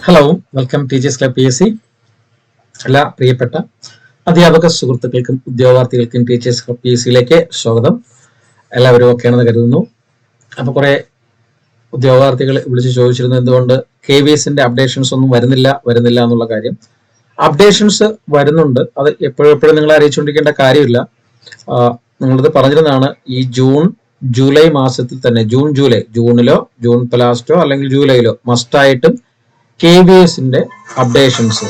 Hello, welcome teachers club PSC. എല്ലാ പ്രിയപ്പെട്ട അധ്യാപക സുഹൃത്തുക്കൾക്കും ഉദ്യോഗാർത്ഥികൾക്കും ടീച്ചേഴ്സ് ക്ലബ് PSCയിലേക്ക് സ്വാഗതം. എല്ലാവരും ഒക്കെയാണെന്ന് കരുതുന്നു. അപ്പൊ കുറെ ഉദ്യോഗാർത്ഥികൾ വിളിച്ച് ചോദിച്ചിരുന്നു എന്തുകൊണ്ട് KVSന്റെ അപ്ഡേഷൻസ് ഒന്നും വരുന്നില്ല എന്നുള്ള കാര്യം. അപ്ഡേഷൻസ് വരുന്നുണ്ട്, അത് എപ്പോഴും നിങ്ങളെ അറിയിച്ചുകൊണ്ടിരിക്കേണ്ട കാര്യമില്ല. നിങ്ങളത് പറഞ്ഞിരുന്നതാണ്. ഈ ജൂലൈ മാസത്തിൽ തന്നെ ജൂണിലോ ജൂൺ ലാസ്റ്റോ അല്ലെങ്കിൽ ജൂലൈയിലോ മസ്റ്റായിട്ടും KVSന്റെ അപ്ഡേഷൻസ്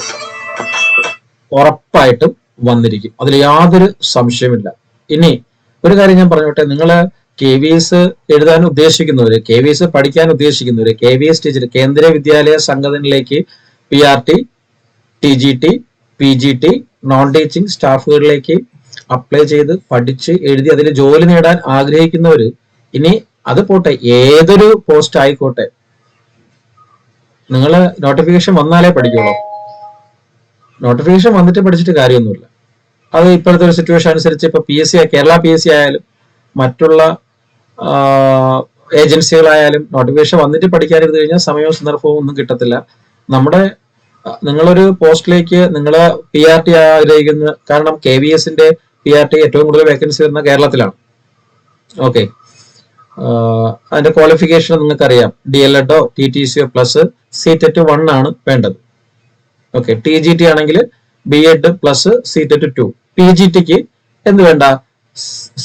ഉറപ്പായിട്ടും വന്നിരിക്കും, അതിൽ യാതൊരു സംശയമില്ല. ഇനി ഒരു കാര്യം ഞാൻ പറഞ്ഞോട്ടെ, നിങ്ങൾ KVS എഴുതാൻ ഉദ്ദേശിക്കുന്നവര്, KVS പഠിക്കാൻ ഉദ്ദേശിക്കുന്നവര്, KVS ടീച്ചർ കേന്ദ്രീയ വിദ്യാലയ സംഘടനയിലേക്ക് PRT, TGT, PGT, non teaching സ്റ്റാഫുകളിലേക്ക് അപ്ലൈ ചെയ്ത് പഠിച്ച് എഴുതി അതിൽ ജോലി നേടാൻ ആഗ്രഹിക്കുന്നവര്, ഇനി അത് പോട്ടെ, ഏതൊരു പോസ്റ്റ് ആയിക്കോട്ടെ, നിങ്ങൾ നോട്ടിഫിക്കേഷൻ വന്നാലേ പഠിക്കുള്ളൂ. നോട്ടിഫിക്കേഷൻ വന്നിട്ട് പഠിച്ചിട്ട് കാര്യമൊന്നുമില്ല. അത് ഇപ്പോഴത്തെ ഒരു സിറ്റുവേഷൻ അനുസരിച്ച് ഇപ്പൊ കേരള PSC ആയാലും മറ്റുള്ള ഏജൻസികളായാലും നോട്ടിഫിക്കേഷൻ വന്നിട്ട് പഠിക്കാനിരുന്നു കഴിഞ്ഞാൽ സമയവും സന്ദർഭവും ഒന്നും കിട്ടത്തില്ല. നിങ്ങളൊരു പോസ്റ്റിലേക്ക് നിങ്ങൾ PRT ആഗ്രഹിക്കുന്ന, കാരണം KVSന്റെ PRT ഏറ്റവും കൂടുതൽ വേക്കൻസി വരുന്ന കേരളത്തിലാണ്. ഓക്കെ, അതിന്റെ ക്വാളിഫിക്കേഷൻ നിങ്ങൾക്കറിയാം. DLEDോ TTCO പ്ലസ് CTET 1 ആണ് വേണ്ടത്. ഓക്കെ, TGT ആണെങ്കിൽ BEd പ്ലസ് CTET 2. PGTക്ക് എന്ത് വേണ്ട?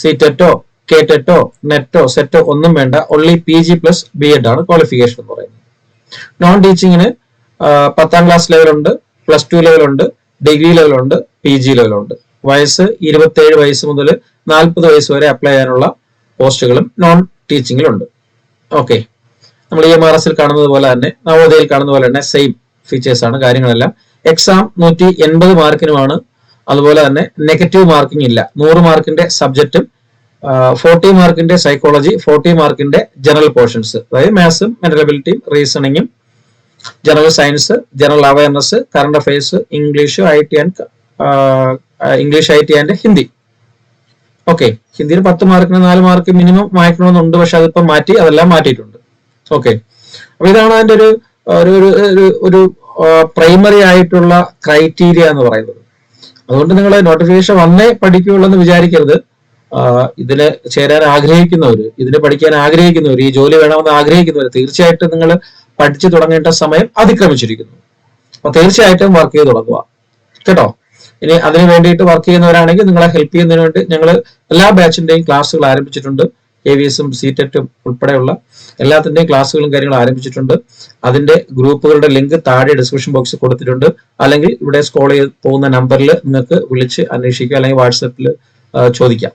CTETോ KTETോ നെറ്റോ സെറ്റോ ഒന്നും വേണ്ട, ഓൺലി PG പ്ലസ് BEd ആണ് ക്വാളിഫിക്കേഷൻ എന്ന് പറയുന്നത്. നോൺ ടീച്ചിങ്ങിന് 10ാം ക്ലാസ് ലെവലുണ്ട്, +2 ലെവലുണ്ട്, ഡിഗ്രി ലെവലുണ്ട്, PG ലെവലുണ്ട്. വയസ്സ് 27 വയസ്സ് മുതൽ 40 വയസ്സ് വരെ അപ്ലൈ ചെയ്യാനുള്ള പോസ്റ്റുകളും നോൺ ടീച്ചിങ്ങിലുണ്ട്. ഓക്കെ, നമ്മൾ EMRSൽ കാണുന്നത് പോലെ തന്നെ, നവോദയയിൽ കാണുന്ന പോലെ തന്നെ സെയിം ഫീച്ചേഴ്സ് ആണ് കാര്യങ്ങളെല്ലാം. എക്സാം 180 മാർക്കിനുമാണ്. അതുപോലെ തന്നെ നെഗറ്റീവ് മാർക്കിംഗ് ഇല്ല. 100 മാർക്കിന്റെ സബ്ജക്റ്റും 40 മാർക്കിന്റെ സൈക്കോളജി, 40 മാർക്കിന്റെ ജനറൽ പോർഷൻസ്, അതായത് മാത്സും മെന്റൽ എബിലിറ്റിയും റീസണിങ്ങും general science, general awareness, current affairs, English IT and Hindi. Okay, ഹിന്ദിയിൽ 10 മാർക്കിന് 4 മാർക്ക് മിനിമം വായിക്കണമെന്നുണ്ട്, പക്ഷെ അതിപ്പോ അതെല്ലാം മാറ്റിയിട്ടുണ്ട്. ഓക്കെ, അപ്പൊ ഇതാണ് അതിന്റെ ഒരു പ്രൈമറി ആയിട്ടുള്ള ക്രൈറ്റീരിയ എന്ന് പറയുന്നത്. അതുകൊണ്ട് നിങ്ങൾ നോട്ടിഫിക്കേഷൻ വന്നേ പഠിക്കുകയുള്ളൂ എന്ന് വിചാരിക്കരുത്. ഇതിന് ചേരാൻ ആഗ്രഹിക്കുന്നവര്, ഇതിന് പഠിക്കാൻ ആഗ്രഹിക്കുന്നവര്, ഈ ജോലി വേണമെന്ന് ആഗ്രഹിക്കുന്നവര്, തീർച്ചയായിട്ടും നിങ്ങൾ പഠിച്ചു തുടങ്ങേണ്ട സമയം അതിക്രമിച്ചിരിക്കുന്നു. അപ്പൊ തീർച്ചയായിട്ടും വർക്ക് ചെയ്ത് തുടങ്ങുക കേട്ടോ. ഇനി അതിന് വേണ്ടിയിട്ട് വർക്ക് ചെയ്യുന്നവരാണെങ്കിൽ നിങ്ങളെ ഹെൽപ്പ് ചെയ്യുന്നതിന് വേണ്ടി ഞങ്ങൾ എല്ലാ ബാച്ചിന്റെയും ക്ലാസ്സുകൾ ആരംഭിച്ചിട്ടുണ്ട്. KVSും CTETും ഉൾപ്പെടെയുള്ള എല്ലാത്തിന്റെയും ക്ലാസ്സുകളും കാര്യങ്ങളും ആരംഭിച്ചിട്ടുണ്ട്. അതിന്റെ ഗ്രൂപ്പുകളുടെ ലിങ്ക് താഴെ ഡിസ്ക്രിപ്ഷൻ ബോക്സിൽ കൊടുത്തിട്ടുണ്ട്. അല്ലെങ്കിൽ ഇവിടെ സ്ക്രോൾ ചെയ്ത് പോകുന്ന നമ്പറിൽ നിങ്ങൾക്ക് വിളിച്ച് അന്വേഷിക്കുക, അല്ലെങ്കിൽ വാട്സപ്പിൽ ചോദിക്കാം.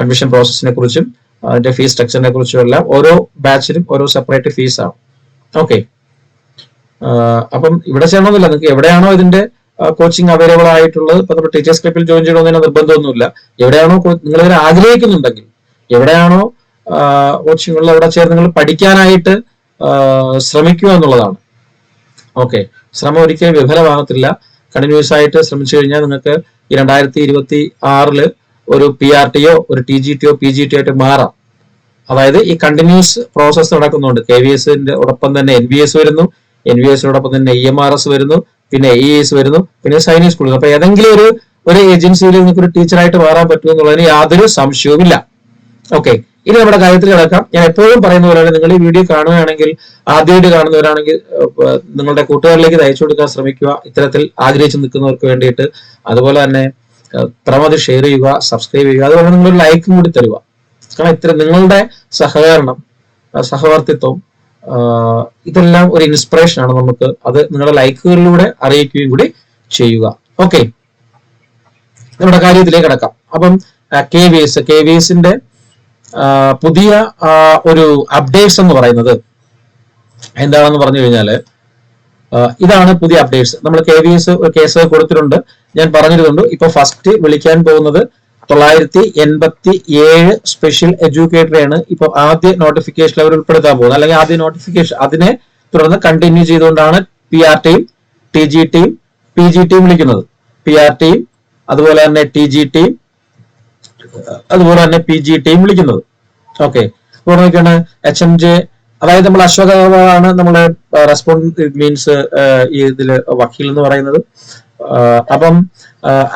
അഡ്മിഷൻ പ്രോസസ്സിനെ കുറിച്ചും അതിന്റെ ഫീസ് സ്ട്രക്ചറിനെ കുറിച്ചും എല്ലാം ഓരോ ബാച്ചിനും ഓരോ സെപ്പറേറ്റ് ഫീസാണ്. ഓക്കെ, അപ്പം ഇവിടെ ചെയ്യണമെന്നില്ല, നിങ്ങൾക്ക് എവിടെയാണോ ഇതിന്റെ കോച്ചിങ് അവൈലബിൾ ആയിട്ടുള്ളത്, ഇപ്പൊ നമ്മുടെ ടീച്ചേഴ്സ് ക്ലബിൽ ജോയിൻ ചെയ്യണമെന്നതിന് നിർബന്ധമൊന്നുമില്ല. എവിടെയാണോ നിങ്ങൾ ഇതിനെ ആഗ്രഹിക്കുന്നുണ്ടെങ്കിൽ, എവിടെയാണോ കോച്ചിങ് ഉള്ളത് അവിടെ ചേർന്ന് നിങ്ങൾ പഠിക്കാനായിട്ട് ശ്രമിക്കുക എന്നുള്ളതാണ്. ഓക്കെ, ശ്രമം ഒരിക്കലും വിഫലമാകത്തില്ല. കണ്ടിന്യൂസ് ആയിട്ട് ശ്രമിച്ചു കഴിഞ്ഞാൽ നിങ്ങൾക്ക് ഈ 2026 ഒരു PRTയോ ഒരു TGTയോ PGTയോ ആയിട്ട് മാറാം. അതായത് ഈ കണ്ടിന്യൂസ് പ്രോസസ് നടക്കുന്നുണ്ട്. KVSന്റെ ഒപ്പം തന്നെ NVS വരുന്നു, NVSനോടൊപ്പം തന്നെ EMRS വരുന്നു, പിന്നെ AES വരുന്നു, പിന്നെ സൈനിക് സ്കൂൾ. അപ്പൊ ഏതെങ്കിലും ഒരു ഏജൻസിയിൽ നിങ്ങൾക്ക് ഒരു ടീച്ചറായിട്ട് മാറാൻ പറ്റുമെന്നുള്ളതിന് യാതൊരു സംശയവുമില്ല. ഓക്കെ, ഇനി നമ്മുടെ കാര്യത്തിൽ കിടക്കാം. ഞാൻ എപ്പോഴും പറയുന്ന പോലെയാണ്, നിങ്ങൾ ഈ വീഡിയോ കാണുകയാണെങ്കിൽ, ആദ്യമായിട്ട് കാണുന്നവരാണെങ്കിൽ നിങ്ങളുടെ കൂട്ടുകാരിലേക്ക് അയച്ചു കൊടുക്കാൻ ശ്രമിക്കുക, ഇത്തരത്തിൽ ആഗ്രഹിച്ചു നിൽക്കുന്നവർക്ക് വേണ്ടിയിട്ട്. അതുപോലെ തന്നെ പരമാവധി ഷെയർ ചെയ്യുക, സബ്സ്ക്രൈബ് ചെയ്യുക, അതുപോലെ നിങ്ങളൊരു ലൈക്കും കൂടി തരുക. കാരണം നിങ്ങളുടെ സഹകരണം, സഹവർത്തിത്വം, ഇതെല്ലാം ഒരു ഇൻസ്പിറേഷൻ ആണ് നമുക്ക്. അത് നിങ്ങളുടെ ലൈക്കുകളിലൂടെ അറിയിക്കുകയും കൂടി ചെയ്യുക. ഓക്കെ, നമ്മുടെ കാര്യത്തിലേക്ക് കിടക്കാം. അപ്പം KVSന്റെ പുതിയ ഒരു അപ്ഡേറ്റ്സ് എന്ന് പറയുന്നത് എന്താണെന്ന് പറഞ്ഞു കഴിഞ്ഞാല്, ഇതാണ് പുതിയ അപ്ഡേറ്റ്സ്. നമ്മൾ KVS ഒരു കേസ് കൊടുത്തിട്ടുണ്ട്, ഞാൻ പറഞ്ഞിരുന്നുണ്ട്. ഇപ്പൊ ഫസ്റ്റ് വിളിക്കാൻ പോകുന്നത് 987 സ്പെഷ്യൽ എഡ്യൂക്കേറ്ററെയാണ് ഇപ്പൊ ആദ്യ നോട്ടിഫിക്കേഷൻ അവർ ഉൾപ്പെടുത്താൻ പോകുന്നത്, അല്ലെങ്കിൽ ആദ്യ നോട്ടിഫിക്കേഷൻ. അതിനെ തുടർന്ന് കണ്ടിന്യൂ ചെയ്തുകൊണ്ടാണ് PRTയും TGTയും PGTയും വിളിക്കുന്നത്. PRTയും അതുപോലെ തന്നെ TGTയും അതുപോലെ തന്നെ PGTയും വിളിക്കുന്നത്. ഓക്കെ, ഇപ്പോൾ നോക്കിയാണ് HMJ അതായത് നമ്മൾ അശ്വത്ഥാണ് നമ്മുടെ റെസ്പോണ്ട് മീൻസ് ഈ ഇതില് വക്കീൽ എന്ന് പറയുന്നത്. അപ്പം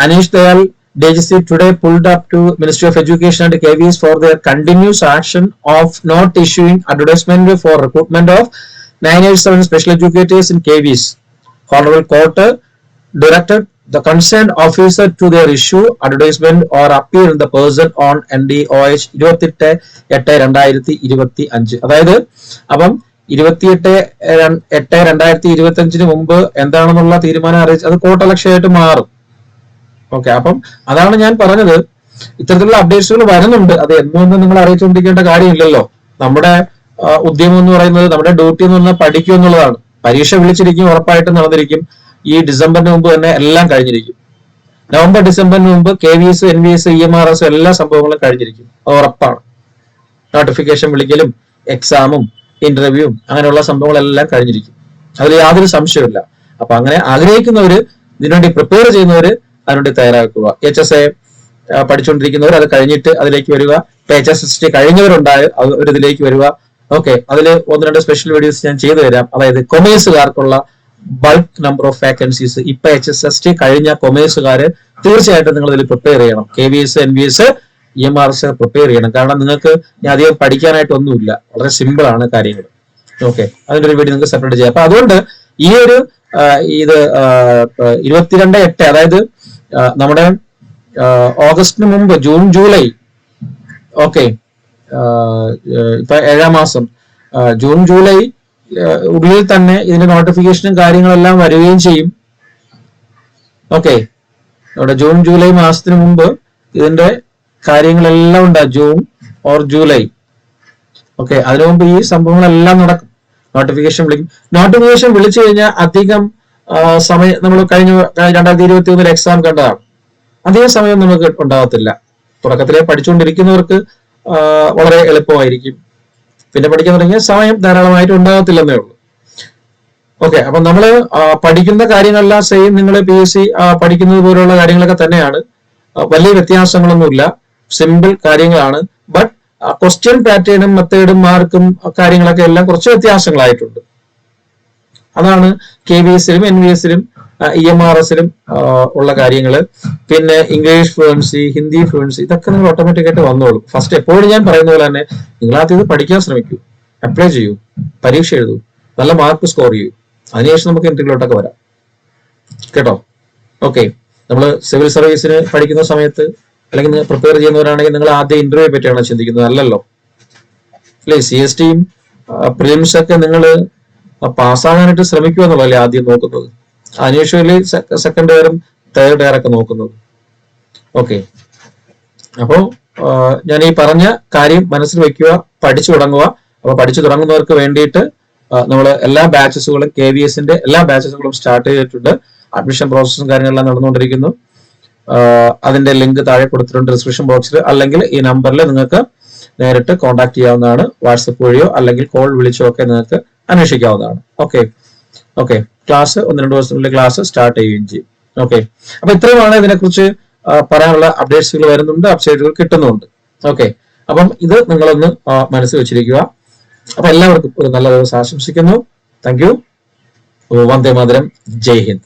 Aneesh Dayal DGC today pulled up to Ministry of Education and KVS for their continuous action of not issuing advertisement for recruitment of 987 special educators in KVS. Honorable Court directed the concerned officer to their issue advertisement or appear in the person on NDOH 28/8/2025. അതായത് അപ്പം 28/8/2025 മുമ്പ് എന്താണെന്നുള്ള തീരുമാനം അറിയിച്ച് അത് court അലക്ഷ്യമായിട്ട് മാറും. Okay, അപ്പം അതാണ് ഞാൻ പറഞ്ഞത്. ഇത്തരത്തിലുള്ള അപ്ഡേറ്റ്സുകൾ വരുന്നുണ്ട്. അത് എന്നൊന്നും നിങ്ങൾ അറിയിച്ചുകൊണ്ടിരിക്കേണ്ട കാര്യമില്ലല്ലോ. നമ്മുടെ ഉദ്യമം എന്ന് പറയുന്നത്, നമ്മുടെ ഡ്യൂട്ടി എന്ന് പറഞ്ഞാൽ പഠിക്കുക എന്നുള്ളതാണ്. പരീക്ഷ വിളിച്ചിരിക്കും, ഉറപ്പായിട്ടും നടന്നിരിക്കും. ഈ ഡിസംബറിന് മുമ്പ് തന്നെ എല്ലാം കഴിഞ്ഞിരിക്കും. നവംബർ ഡിസംബറിന് മുമ്പ് KVS, NVS, EMRS എല്ലാ സംഭവങ്ങളും കഴിഞ്ഞിരിക്കും. അത് ഉറപ്പാണ്. നോട്ടിഫിക്കേഷൻ വിളിക്കലും എക്സാമും ഇന്റർവ്യൂവും അങ്ങനെയുള്ള സംഭവങ്ങളെല്ലാം കഴിഞ്ഞിരിക്കും. അതിൽ യാതൊരു സംശയമില്ല. അപ്പൊ അങ്ങനെ ആഗ്രഹിക്കുന്നവര്, ഇതിനുവേണ്ടി പ്രിപ്പയർ ചെയ്യുന്നവര് അതിനുവേണ്ടി തയ്യാറാക്കുക. HSA പഠിച്ചുകൊണ്ടിരിക്കുന്നവർ അത് കഴിഞ്ഞിട്ട് അതിലേക്ക് വരിക. HSST കഴിഞ്ഞവരുണ്ടായ ഒരു ഇതിലേക്ക് വരിക. ഓക്കെ, അതിൽ 1-2 സ്പെഷ്യൽ വീഡിയോസ് ഞാൻ ചെയ്തു തരാം. അതായത് കൊമേഴ്സുകാർക്കുള്ള ബൾക്ക് നമ്പർ ഓഫ് വേക്കൻസീസ്. ഇപ്പൊ HSST കഴിഞ്ഞ കൊമേഴ്സുകാര് തീർച്ചയായിട്ടും നിങ്ങൾ ഇതിൽ പ്രിപ്പയർ ചെയ്യണം. KVS, NVS, EMRS പ്രിപ്പയർ ചെയ്യണം. കാരണം നിങ്ങൾക്ക് അധികം പഠിക്കാനായിട്ടൊന്നുമില്ല. വളരെ സിമ്പിൾ ആണ് കാര്യങ്ങൾ. ഓക്കെ, അതിന്റെ ഒരു വീഡിയോ നിങ്ങൾക്ക് സെപ്പറേറ്റ് ചെയ്യാം. അപ്പൊ അതുകൊണ്ട് ഈ ഒരു ഇത് 22/8, അതായത് നമ്മുടെ ഓഗസ്റ്റിന് മുമ്പ് ജൂൺ ജൂലൈ, ഓക്കെ, ഇപ്പൊ 7ാം മാസം, ജൂൺ ജൂലൈ ഉള്ളിൽ തന്നെ ഇതിന്റെ നോട്ടിഫിക്കേഷനും കാര്യങ്ങളെല്ലാം വരികയും ചെയ്യും. ഓക്കെ, നമ്മുടെ ജൂൺ ജൂലൈ മാസത്തിന് മുമ്പ് ഇതിന്റെ കാര്യങ്ങളെല്ലാം ഉണ്ടാകും. June or July. ഓക്കെ, അതിനു മുമ്പ് ഈ സംഭവങ്ങളെല്ലാം നടക്കും. നോട്ടിഫിക്കേഷൻ വിളിക്കും. നോട്ടിഫിക്കേഷൻ വിളിച്ചു കഴിഞ്ഞാൽ അധികം സമയം, നമ്മൾ കഴിഞ്ഞ 2021 എക്സാം കണ്ടതാണ്, അധികം സമയം നമുക്ക് ഉണ്ടാകത്തില്ല. തുടക്കത്തിലെ പഠിച്ചുകൊണ്ടിരിക്കുന്നവർക്ക് വളരെ എളുപ്പമായിരിക്കും. പിന്നെ പഠിക്കാൻ തുടങ്ങിയ സമയം ധാരാളമായിട്ട് ഉണ്ടാകത്തില്ലെന്നേ ഉള്ളൂ. ഓക്കെ, അപ്പൊ നമ്മൾ പഠിക്കുന്ന കാര്യങ്ങളെല്ലാം സെയിം നിങ്ങൾ PSC പഠിക്കുന്നത് പോലുള്ള കാര്യങ്ങളൊക്കെ തന്നെയാണ്. വലിയ വ്യത്യാസങ്ങളൊന്നുമില്ല, സിമ്പിൾ കാര്യങ്ങളാണ്. ബട്ട് ക്വസ്റ്റ്യൻ പാറ്റേണും മെത്തേഡും മാർക്കും കാര്യങ്ങളൊക്കെ എല്ലാം കുറച്ച് വ്യത്യാസങ്ങളായിട്ടുണ്ട്. അതാണ് KVS-ലും NVS-ലും EMRS-ലും ഉള്ള കാര്യങ്ങൾ. പിന്നെ ഇംഗ്ലീഷ് ഫ്ലുവൻസി, ഹിന്ദി ഫ്ലുവൻസി, ഇതൊക്കെ നിങ്ങൾ ഓട്ടോമാറ്റിക് ആയിട്ട് വന്നോളൂ. ഫസ്റ്റ് എപ്പോഴും ഞാൻ പറയുന്ന പോലെ തന്നെ നിങ്ങൾ ആദ്യം ഇത് പഠിക്കാൻ ശ്രമിക്കൂ, അപ്ലൈ ചെയ്യൂ, പരീക്ഷ എഴുതൂ, നല്ല മാർക്ക് സ്കോർ ചെയ്യൂ. അതിനുശേഷം നമുക്ക് ഇന്റർവ്യൂലോട്ടൊക്കെ വരാം. കേട്ടോ? ഓക്കെ, നമ്മൾ സിവിൽ സർവീസിന് പഠിക്കുന്ന സമയത്ത് അല്ലെങ്കിൽ പ്രിപ്പയർ ചെയ്യുന്നവരാണെങ്കിൽ നിങ്ങൾ ആദ്യം ഇന്റർവ്യൂയെ പറ്റിയാണ് ചിന്തിക്കുന്നത്, അല്ലല്ലോ. അല്ലെ, CSTയും പ്രിലിംസ് ഒക്കെ നിങ്ങൾ പാസ്സാകാനായിട്ട് ശ്രമിക്കുക എന്നുള്ളതല്ലേ ആദ്യം നോക്കുന്നത്. അനീഷ്വലി സെക്കൻഡ് ഇയറും തേർഡ് ഇയർ ഒക്കെ നോക്കുന്നത്. ഓക്കെ, അപ്പോ ഞാൻ ഈ പറഞ്ഞ കാര്യം മനസ്സിൽ വെക്കുക, പഠിച്ചു തുടങ്ങുക. അപ്പൊ പഠിച്ചു തുടങ്ങുന്നവർക്ക് വേണ്ടിയിട്ട് നമ്മൾ എല്ലാ ബാച്ചസുകളും, KVS-ന്റെ എല്ലാ ബാച്ചസുകളും സ്റ്റാർട്ട് ചെയ്തിട്ടുണ്ട്. അഡ്മിഷൻ പ്രോസസ്സും കാര്യങ്ങളെല്ലാം നടന്നുകൊണ്ടിരിക്കുന്നു. അതിന്റെ ലിങ്ക് താഴെ കൊടുത്തിട്ടുണ്ട് ഡിസ്ക്രിപ്ഷൻ ബോക്സിൽ, അല്ലെങ്കിൽ ഈ നമ്പറിൽ നിങ്ങൾക്ക് നേരിട്ട് കോൺടാക്ട് ചെയ്യാവുന്നതാണ്. വാട്സപ്പ് വഴിയോ അല്ലെങ്കിൽ കോൾ വിളിച്ചോ ഒക്കെ നിങ്ങൾക്ക് അന്വേഷിക്കാവുന്നതാണ്. ഓക്കെ, ക്ലാസ് 1-2 ദിവസത്തിനുള്ളിൽ ക്ലാസ് സ്റ്റാർട്ട് ചെയ്യുകയും ചെയ്യും. ഓക്കെ, അപ്പൊ ഇത്രയുമാണ് ഇതിനെക്കുറിച്ച് പറയാനുള്ള അപ്ഡേറ്റ്സുകൾ വരുന്നുണ്ട്, അപ്ഡേറ്റുകൾ കിട്ടുന്നുണ്ട്. ഓക്കെ, അപ്പം ഇത് നിങ്ങളൊന്ന് മനസ്സിൽ വെച്ചിരിക്കുക. അപ്പൊ എല്ലാവർക്കും ഒരു നല്ല ദിവസം ആശംസിക്കുന്നു. Thank you. വന്ദേ മാതരം. ജയ് ഹിന്ദ്.